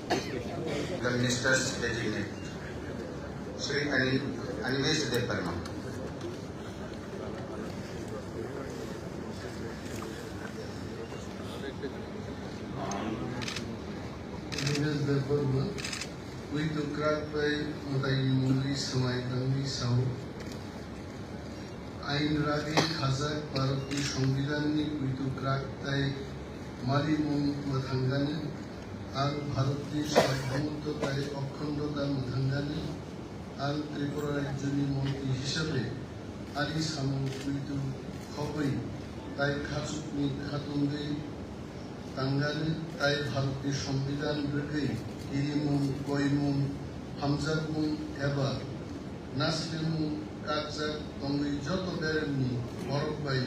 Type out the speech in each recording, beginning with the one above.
The Ministers Designate, Shri Animesh Devarma. Animesh Devarma, with Ukrat by Mutayimuli Samaitami Sau, Ain Ragi Khazak Parati Shongidani, with Ukrat by Marimun Mathangani, আর ভারতের সার্বভৌমত্ব তাই অখণ্ডতার মধ্যাঙ্গানে আর ত্রিপুরা রাজ্যের মন্ত্রী হিসাবে আলি সামু কুইতু খবই তাই খাচুকনি খাতুনগৈ তাঙ্গানে তাই ভারতের সংবিধান রোগৈ ইরিমুন কইমুন হামজাকমুন এবা নাসলেমুন কাকজাক তঙ্গৈ যত বেরেমনি বরকবাই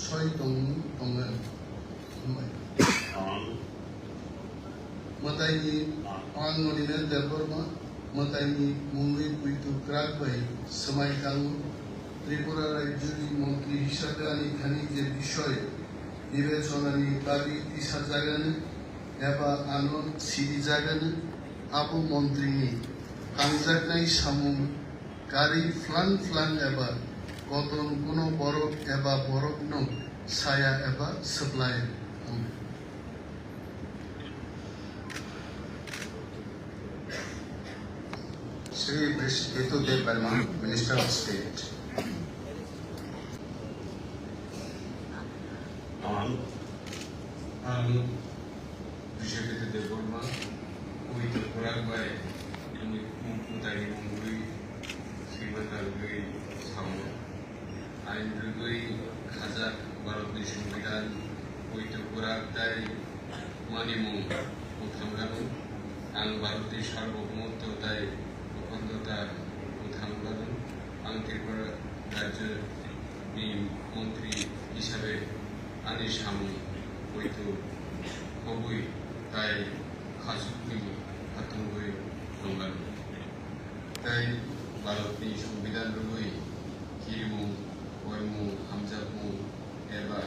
সয় তঙ্গু তঙ্গান Mataini Anolina Devarma, Mataini Mungi Kuitu Krakbai, Samai Kangu, Tripura Rajuri Montri Hisabani Khani যে বিষয়ে বিবেচনানি দাবি তিসা জাগানে এবা আনন সিরি জাগানে আবু মন্ত্রিনি কাংজাকনাই সামুং কারি ফ্লাং ফ্লাং এবা কতন কোনো বরফ এবা বরফ নং ছায়া এবা supply Shri Ketu Devarma, Minister of State. Ketu Devarma, with Kuragway, Mutari Mungui, Simatargui, Samu. I'm Rugui, Kazak, Barati Shumidan, with Kuragtai, Manimung, Utanganu, and Barati Sharbomoto Tai. অখণ্ডতা উত্থান আং ত্রিপুরা রাজ্যের মন্ত্রী হিসাবে আনি সামু হয়তো হবই তাই খাসুকনি হাতুঙ্গই দঙ্গান তাই ভারতনি সংবিধান রুই কিরমু ওয়মু হামজাকমু এবা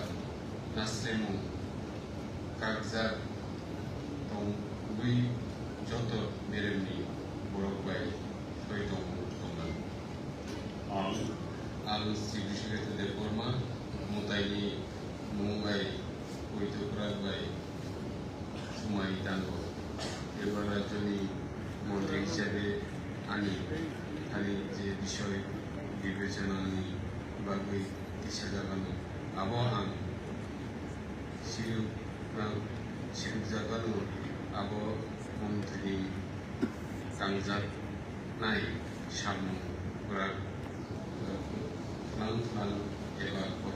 নাসলেমু কাকজাক তং উই যত মেরেমনি বরকবাই Alu Sri Ketu Devarma, Mutaini Mungai, Kuitu Kuragbai, Sumai Tango, এবার রাজ্যনি মন্ত্রী হিসেবে আনি খালি যে বিষয় বিবেচনা আনি বাগুই দিশা জাগানো আবহান শিরুক জাগানো আব মন্ত্রী কাংজাক নাই সামু Lang lang,